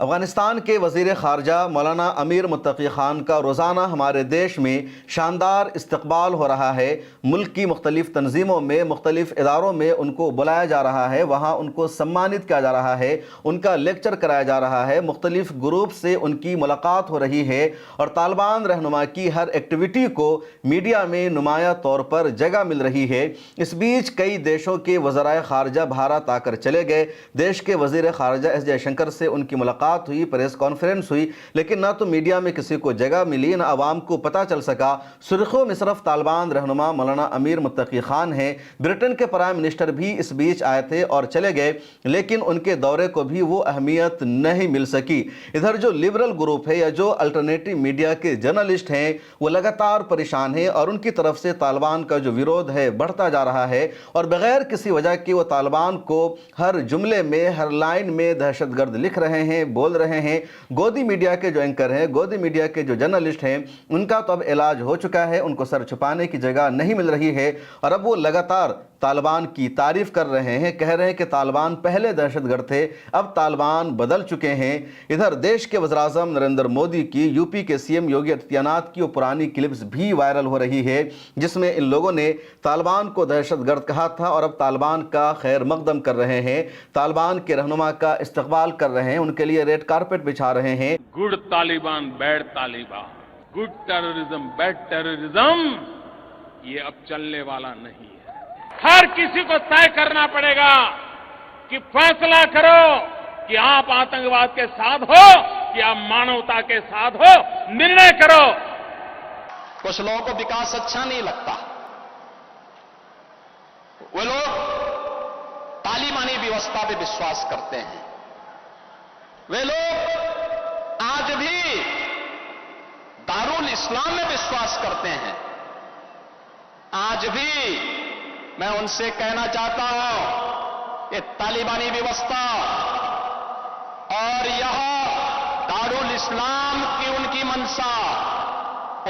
افغانستان کے وزیر خارجہ مولانا امیر متقی خان کا روزانہ ہمارے دیش میں شاندار استقبال ہو رہا ہے۔ ملک کی مختلف تنظیموں میں، مختلف اداروں میں ان کو بلایا جا رہا ہے، وہاں ان کو سمانت کیا جا رہا ہے، ان کا لیکچر کرایا جا رہا ہے، مختلف گروپ سے ان کی ملاقات ہو رہی ہے اور طالبان رہنما کی ہر ایکٹیویٹی کو میڈیا میں نمایاں طور پر جگہ مل رہی ہے۔ اس بیچ کئی دیشوں کے وزرائے خارجہ بھارت آ کر چلے گئے۔ دیش کے وزیر خارجہ ایس جے شنکر سے ان کی ملاقات ہوئی، پریس کانفرنس ہوئی، لیکن نہ تو میڈیا میں کسی کو جگہ ملی، نہ عوام کو پتہ چل سکا۔ سرخیوں میں صرف طالبان رہنما مولانا امیر متقی خان ہیں۔ برٹن کے پرائم منسٹر بھی اس بیچ آئے تھے اور چلے گئے، لیکن ان کے دورے کو بھی وہ اہمیت نہیں مل سکی۔ ادھر جو لبرل گروپ ہے یا جو الٹرنیٹو میڈیا کے جرنلسٹ ہیں وہ لگاتار پریشان ہیں اور ان کی طرف سے طالبان کا جو ویرودھ ہے بڑھتا جا رہا ہے، اور بغیر کسی وجہ کے وہ طالبان کو ہر جملے میں، ہر لائن میں دہشت گرد لکھ رہے ہیں، بول رہے ہیں۔ گودی میڈیا کے جو اینکر ہیں، گودی میڈیا کے جو جرنلسٹ ہیں، ان کا تو اب علاج ہو چکا ہے، ان کو سر چھپانے کی جگہ نہیں مل رہی ہے، اور اب وہ لگاتار طالبان کی تعریف کر رہے ہیں، کہہ رہے ہیں کہ طالبان پہلے دہشت گرد تھے، اب طالبان بدل چکے ہیں۔ ادھر دیش کے وزیر اعظم نریندر مودی کی، یو پی کے سی ایم یوگی آدتیہ ناتھ کی وہ پرانی کلپس بھی وائرل ہو رہی ہے، جس میں ان لوگوں نے طالبان کو دہشت گرد کہا تھا اور اب طالبان کا خیر مقدم کر رہے ہیں، طالبان کے رہنما کا استقبال کر رہے ہیں، ان کے لیے ریڈ کارپٹ بچھا رہے ہیں۔ Good Taliban, bad Taliban, good terrorism, bad terrorism, یہ اب چلنے والا نہیں ہے۔ ہر کسی کو طے کرنا پڑے گا کہ فیصلہ کرو کہ آپ آتنکواد کے ساتھ ہو کہ آپ مانوتا کے ساتھ ہو، نرنے کرو۔ کچھ لوگوں کو وکاس اچھا نہیں لگتا، وہ لوگ طالبانی ویوستھا پہ وشواس کرتے ہیں، وہ لوگ آج بھی دارالاسلام میں وشواس کرتے ہیں۔ آج بھی میں ان سے کہنا چاہتا ہوں کہ طالبانی ویوستھا اور یہاں دارالاسلام کی ان کی منشا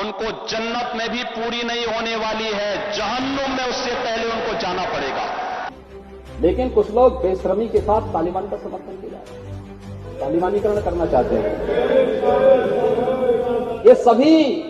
ان کو جنت میں بھی پوری نہیں ہونے والی ہے، جہنم میں اس سے پہلے ان کو جانا پڑے گا۔ لیکن کچھ لوگ بے شرمی کے ساتھ طالبان کا سمرتھن کیا جاتا ہے، طالبانیکرن کرنا چاہتے ہیں۔ یہ سبھی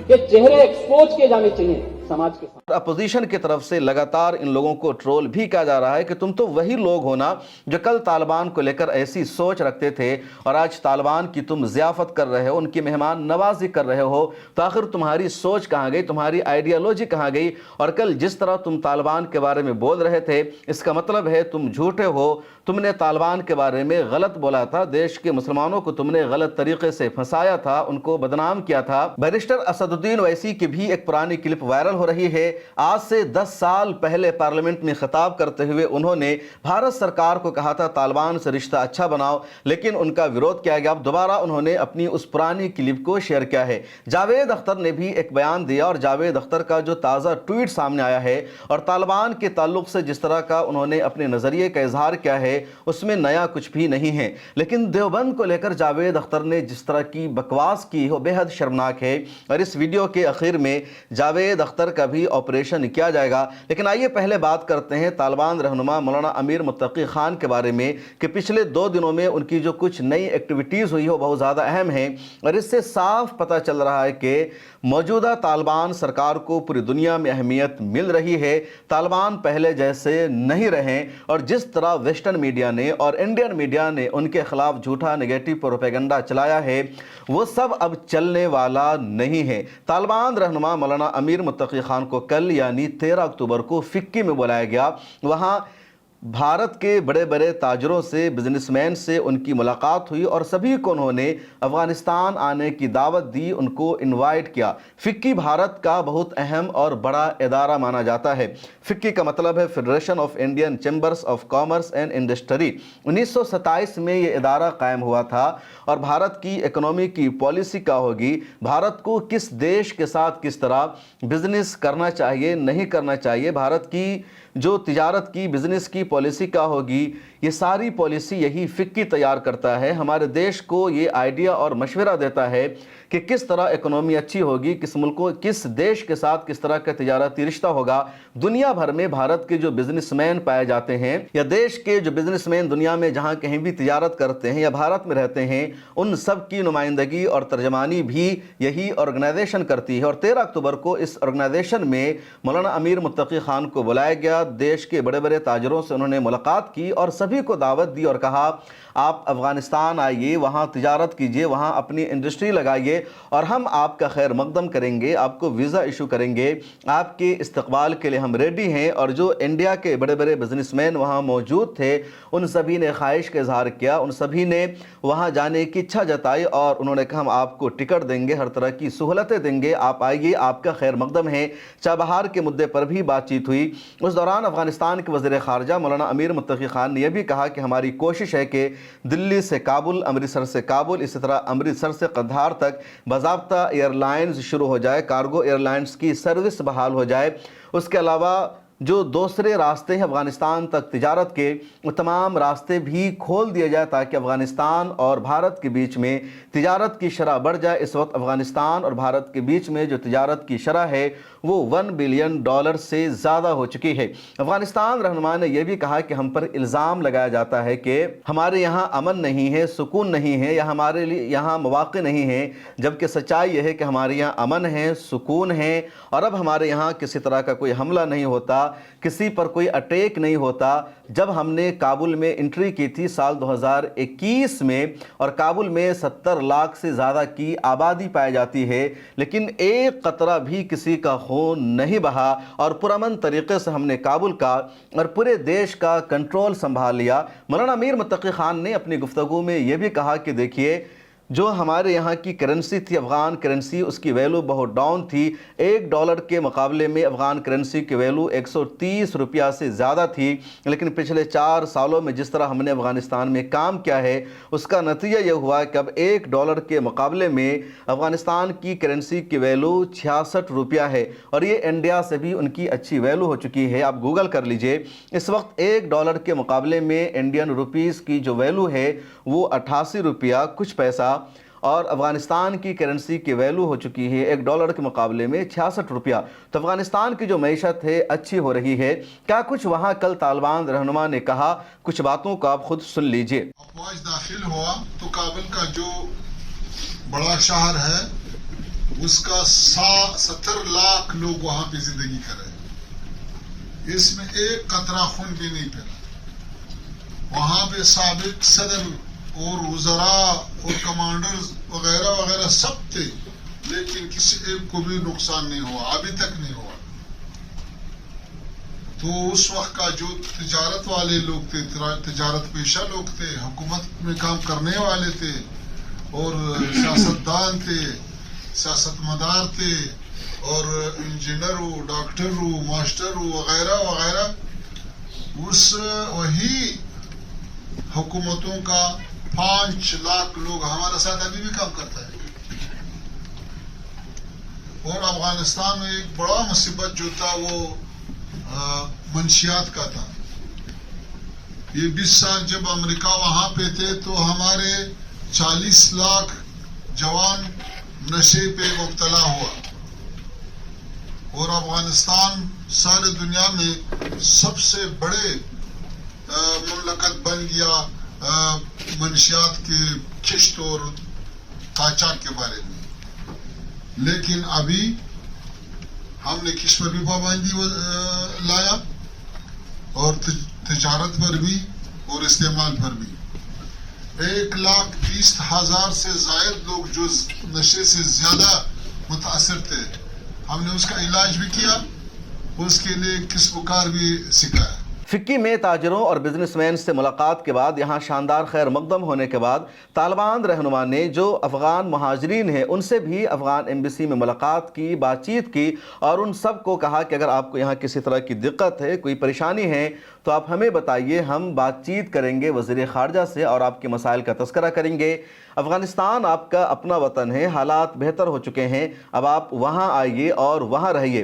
کے چہرے ایکسپوز کیے جانے چاہیے سماج کے ساتھ۔ اپوزیشن کی طرف سے لگاتار ان لوگوں کو ٹرول بھی کیا جا رہا ہے کہ تم تو وہی لوگ ہونا جو کل طالبان کو لے کر ایسی سوچ رکھتے تھے اور آج طالبان کی تم ضیافت کر رہے ہو، ان کی مہمان نوازی کر رہے ہو، تو آخر تمہاری سوچ کہاں گئی، تمہاری آئیڈیالوجی کہاں گئی؟ اور کل جس طرح تم طالبان کے بارے میں بول رہے تھے، اس کا مطلب ہے تم جھوٹے ہو، تم نے طالبان کے بارے میں غلط بولا تھا، دیش کے مسلمانوں کو تم نے غلط طریقے سے پھنسایا تھا، ان کو بدنام کیا تھا۔ بیرسٹر اسد الدین اویسی کی بھی ایک پرانی کلپ وائرل ہو رہی ہے۔ آج سے 10 سال پہلے پارلیمنٹ میں خطاب کرتے ہوئے انہوں نے بھارت سرکار کو کہا تھا طالبان سے رشتہ اچھا بناؤ، لیکن ان کا ویرودھ کیا گیا۔ اب دوبارہ انہوں نے اپنی اس پرانی کلپ کو شیئر کیا ہے۔ جاوید اختر نے بھی ایک بیان دیا، اور جاوید اختر کا جو تازہ ٹویٹ سامنے آیا ہے اور طالبان کے تعلق سے جس طرح کا انہوں نے اپنے نظریے کا اظہار کیا ہے، اس میں نیا کچھ بھی نہیں ہے، لیکن دیوبند کو لے کر جاوید اختر نے جس طرح کی بکواس کی وہ بے حد شرمناک ہے، اور اس ویڈیو کے اخیر میں جاوید اختر کا بھی آپریشن کیا جائے گا۔ لیکن آئیے پہلے بات کرتے ہیں طالبان رہنما مولانا امیر متقی خان کے بارے میں کہ پچھلے 2 دنوں میں ان کی جو کچھ نئی ایکٹیویٹیز ہوئی وہ بہت زیادہ اہم ہیں، اور اس سے صاف پتہ چل رہا ہے کہ موجودہ طالبان سرکار کو پوری دنیا میں اہمیت مل رہی ہے۔ طالبان پہلے جیسے نہیں رہے، اور جس طرح ویسٹرن میڈیا نے اور انڈین میڈیا نے ان کے خلاف جھوٹا نیگیٹو پروپیگنڈا چلایا ہے، وہ سب اب چلنے والا نہیں ہے۔ طالبان رہنما مولانا امیر متقی خان کو کل یعنی 13 اکتوبر کو فکی میں بلایا گیا۔ وہاں بھارت کے بڑے بڑے تاجروں سے، بزنس مین سے ان کی ملاقات ہوئی، اور سبھی کو انہوں نے افغانستان آنے کی دعوت دی، ان کو انوائٹ کیا۔ فکی بھارت کا بہت اہم اور بڑا ادارہ مانا جاتا ہے۔ فکی کا مطلب ہے federation of Indian chambers of commerce and industry. 1927 میں یہ ادارہ قائم ہوا تھا، اور بھارت کی اکنومی کی پالیسی کیا ہوگی، بھارت کو کس دیش کے ساتھ کس طرح بزنس کرنا چاہیے، نہیں کرنا چاہیے، بھارت کی جو تجارت کی، بزنس کی پالیسی کیا ہوگی، یہ ساری پالیسی یہی فکی تیار کرتا ہے، ہمارے دیش کو یہ آئیڈیا اور مشورہ دیتا ہے کہ کس طرح اکنومی اچھی ہوگی، کس ملک کو، کس دیش کے ساتھ کس طرح کا تجارتی رشتہ ہوگا۔ دنیا بھر میں بھارت کے جو بزنس مین پائے جاتے ہیں یا دیش کے جو بزنس مین دنیا میں جہاں کہیں بھی تجارت کرتے ہیں یا بھارت میں رہتے ہیں، ان سب کی نمائندگی اور ترجمانی بھی یہی آرگنائزیشن کرتی ہے۔ اور 13 اکتوبر کو اس آرگنائزیشن میں مولانا امیر متقی خان کو بلایا گیا، دیش کے بڑے بڑے تاجروں سے انہوں نے ملاقات کی اور سبھی کو دعوت دی اور کہا آپ افغانستان آئیے، وہاں تجارت کیجئے، وہاں اپنی انڈسٹری لگائیے اور ہم آپ کا خیر مقدم کریں گے، آپ کو ویزا ایشو کریں گے، آپ کے استقبال کے لیے ہم ریڈی ہیں۔ اور جو انڈیا کے بڑے بڑے بزنس مین وہاں موجود تھے، ان سبھی نے خواہش کا اظہار کیا، ان سبھی نے وہاں جانے کی اچھا جتائی اور انہوں نے کہا ہم آپ کو ٹکٹ دیں گے، ہر طرح کی سہولتیں دیں گے، آپ آئیے، آپ کا خیر مقدم ہے۔ چابہار کے مدعے پر بھی بات چیت ہوئی۔ اس دوران افغانستان کے وزیر خارجہ مولانا امیر متقی خان نے یہ بھی کہا کہ ہماری کوشش ہے کہ دلی سے کابل، امرتسر سے کابل، اسی طرح امرتسر سے قندھار تک باضابطہ ایئر لائنز شروع ہو جائے، کارگو ایئر لائنز کی سروس بحال ہو جائے۔ اس کے علاوہ جو دوسرے راستے ہیں افغانستان تک تجارت کے، وہ تمام راستے بھی کھول دیے جائے تاکہ افغانستان اور بھارت کے بیچ میں تجارت کی شرح بڑھ جائے۔ اس وقت افغانستان اور بھارت کے بیچ میں جو تجارت کی شرح ہے وہ $1 بلین سے زیادہ ہو چکی ہے۔ افغانستان رہنما نے یہ بھی کہا کہ ہم پر الزام لگایا جاتا ہے کہ ہمارے یہاں امن نہیں ہے، سکون نہیں ہے یا ہمارے لیے یہاں مواقع نہیں ہیں، جبکہ سچائی یہ ہے کہ ہمارے یہاں امن ہے، سکون ہے اور اب ہمارے یہاں کسی طرح کا کوئی حملہ نہیں ہوتا، کسی پر کوئی اٹیک نہیں ہوتا۔ جب ہم نے کابل میں انٹری کی تھی سال 2021 میں اور کابل میں 70 لاکھ سے زیادہ کی آبادی پائی جاتی ہے، لیکن ایک قطرہ بھی کسی کا خون نہیں بہا اور پرامن طریقے سے ہم نے کابل کا اور پورے دیش کا کنٹرول سنبھال لیا۔ مولانا امیر متقی خان نے اپنی گفتگو میں یہ بھی کہا کہ دیکھیے جو ہمارے یہاں کی کرنسی تھی، افغان کرنسی، اس کی ویلو بہت ڈاؤن تھی۔ $1 کے مقابلے میں افغان کرنسی کی ویلو 130 روپیہ سے زیادہ تھی، لیکن پچھلے 4 سالوں میں جس طرح ہم نے افغانستان میں کام کیا ہے اس کا نتیجہ یہ ہوا کہ اب $1 کے مقابلے میں افغانستان کی کرنسی کی ویلو 66 روپیہ ہے اور یہ انڈیا سے بھی ان کی اچھی ویلو ہو چکی ہے۔ آپ گوگل کر لیجئے، اس وقت $1 کے مقابلے میں انڈین روپیز کی جو ویلو ہے وہ 88 روپیہ کچھ پیسہ اور افغانستان کی کرنسی کی ویلو ہو چکی ہے $1 کے مقابلے میں 66 روپیہ۔ تو افغانستان کی جو معیشت ہے اچھی ہو رہی ہے۔ کیا کچھ وہاں کل طالبان رہنما نے کہا، کچھ باتوں کو آپ خود سن لیجئے۔ افواج داخل ہوا تو کابل کا جو بڑا شہر ہے اس کا 70 لاکھ لوگ وہاں پہ زندگی کر رہے ہیں، اس میں ایک قطرہ خون بھی نہیں پھیلا۔ وہاں پہ سابق صدر اور وزراء اور کمانڈرز وغیرہ وغیرہ سب تھے، لیکن کسی ایک کو بھی نقصان نہیں ہوا، ابھی تک نہیں ہوا۔ تو اس وقت کا جو تجارت والے لوگ تھے، تجارت پیشہ لوگ تھے، حکومت میں کام کرنے والے تھے اور سیاستدان تھے، سیاست مدار تھے اور انجینئر ہو، ڈاکٹر ہو، ماسٹر ہو وغیرہ وغیرہ، اس وہی حکومتوں کا 5 لاکھ لوگ ہمارے ساتھ ابھی بھی کام کرتا ہے۔ اور افغانستان میں ایک بڑا مصیبت جو تھا وہ منشیات کا تھا۔ یہ 20 سال جب امریکہ وہاں پہ تھے تو ہمارے 40 لاکھ جوان نشے پہ مبتلا ہوا اور افغانستان سارے دنیا میں سب سے بڑے مملکت بن گیا منشیات کے کھشت اور قاچاق کے بارے میں۔ لیکن ابھی ہم نے کس پر بھی پابندی لایا اور تجارت پر بھی اور استعمال پر بھی۔ 1,20,000 سے زائد لوگ جو نشے سے زیادہ متاثر تھے، ہم نے اس کا علاج بھی کیا، اس کے لیے کسب و کار بھی سکھایا۔ فکی میں تاجروں اور بزنس مین سے ملاقات کے بعد یہاں شاندار خیر مقدم ہونے کے بعد طالبان رہنما نے جو افغان مہاجرین ہیں ان سے بھی افغان ایمبیسی میں ملاقات کی، بات چیت کی اور ان سب کو کہا کہ اگر آپ کو یہاں کسی طرح کی دقت ہے، کوئی پریشانی ہے تو آپ ہمیں بتائیے، ہم بات چیت کریں گے وزیر خارجہ سے اور آپ کے مسائل کا تذکرہ کریں گے۔ افغانستان آپ کا اپنا وطن ہے، حالات بہتر ہو چکے ہیں، اب آپ وہاں آئیے اور وہاں رہیے۔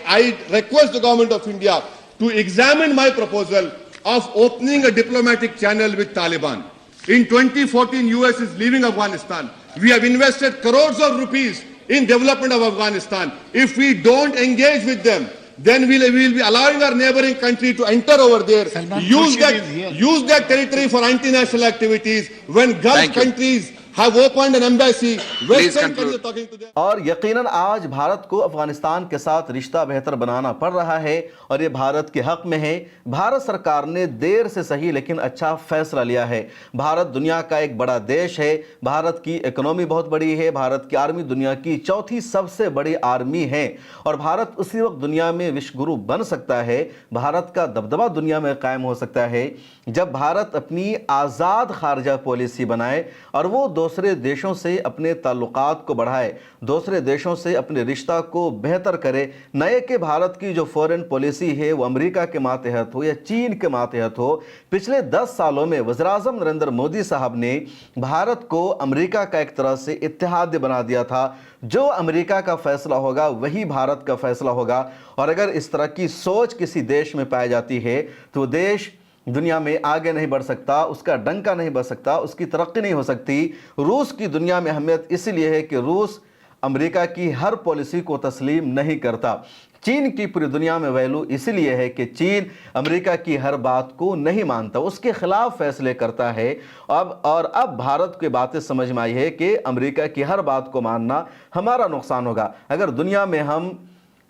I request the government of India to examine my proposal of opening a diplomatic channel with Taliban. In 2014, US is leaving Afghanistan. We have invested crores of rupees in development of Afghanistan. If we don't engage with them, then we will be allowing our neighboring country to enter over there, use that territory for anti-national activities. When Gulf countries have opened an embassy. Western countries are talking to them. اور یقیناً آج بھارت کو افغانستان کے ساتھ رشتہ بہتر بنانا پڑ رہا ہے اور یہ بھارت کے حق میں ہے. بھارت سرکار نے دیر سے صحیح لیکن اچھا فیصلہ لیا ہے. بھارت دنیا کا ایک بڑا دیش ہے. بھارت کی اکنومی بہت بڑی ہے. بھارت کی آرمی دنیا کی چوتھی سب سے بڑی آرمی ہے اور بھارت اسی وقت دنیا میں وشو گرو بن سکتا ہے. بھارت کا دبدبہ دنیا میں قائم ہو سکتا ہے جب بھارت اپنی آزاد خارجہ پالیسی بنائے اور وہ دوسرے دیشوں سے اپنے تعلقات کو بڑھائے, دوسرے دیشوں سے اپنے رشتہ کو بہتر کرے. نئے کہ بھارت کی جو فورن پالیسی ہے وہ امریکہ کے ماتحت ہو یا چین کے ماتحت ہو. پچھلے 10 سالوں میں وزیراعظم نریندر مودی صاحب نے بھارت کو امریکہ کا ایک طرح سے اتحاد بنا دیا تھا. جو امریکہ کا فیصلہ ہوگا وہی بھارت کا فیصلہ ہوگا, اور اگر اس طرح کی سوچ کسی دیش میں پائی جاتی ہے تو وہ دیش دنیا میں آگے نہیں بڑھ سکتا, اس کا ڈنکا نہیں بڑھ سکتا, اس کی ترقی نہیں ہو سکتی. روس کی دنیا میں اہمیت اس لیے ہے کہ روس امریکہ کی ہر پالیسی کو تسلیم نہیں کرتا. چین کی پوری دنیا میں ویلو اس لیے ہے کہ چین امریکہ کی ہر بات کو نہیں مانتا, اس کے خلاف فیصلے کرتا ہے. اب بھارت کی باتیں سمجھ میں آئی ہے کہ امریکہ کی ہر بات کو ماننا ہمارا نقصان ہوگا. اگر دنیا میں ہم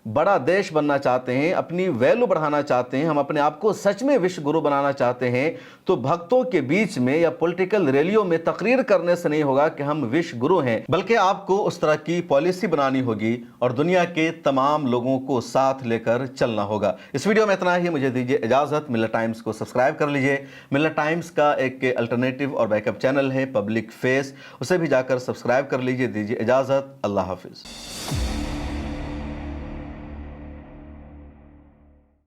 بڑا دیش بننا چاہتے ہیں, اپنی ویلو بڑھانا چاہتے ہیں, ہم اپنے آپ کو سچ میں وشو گرو بنانا چاہتے ہیں, تو بھکتوں کے بیچ میں یا پولیٹیکل ریلیوں میں تقریر کرنے سے نہیں ہوگا کہ ہم وشو گرو ہیں, بلکہ آپ کو اس طرح کی پالیسی بنانی ہوگی اور دنیا کے تمام لوگوں کو ساتھ لے کر چلنا ہوگا. اس ویڈیو میں اتنا ہی, مجھے دیجیے اجازت. ملت ٹائمز کو سبسکرائب کر لیجیے. ملت ٹائمز کا ایک الٹرنیٹیو اور بیک اپ چینل ہے پبلک فیس, اسے بھی جا کر سبسکرائب کر لیجیے. دیجیے اجازت. اللہ حافظ.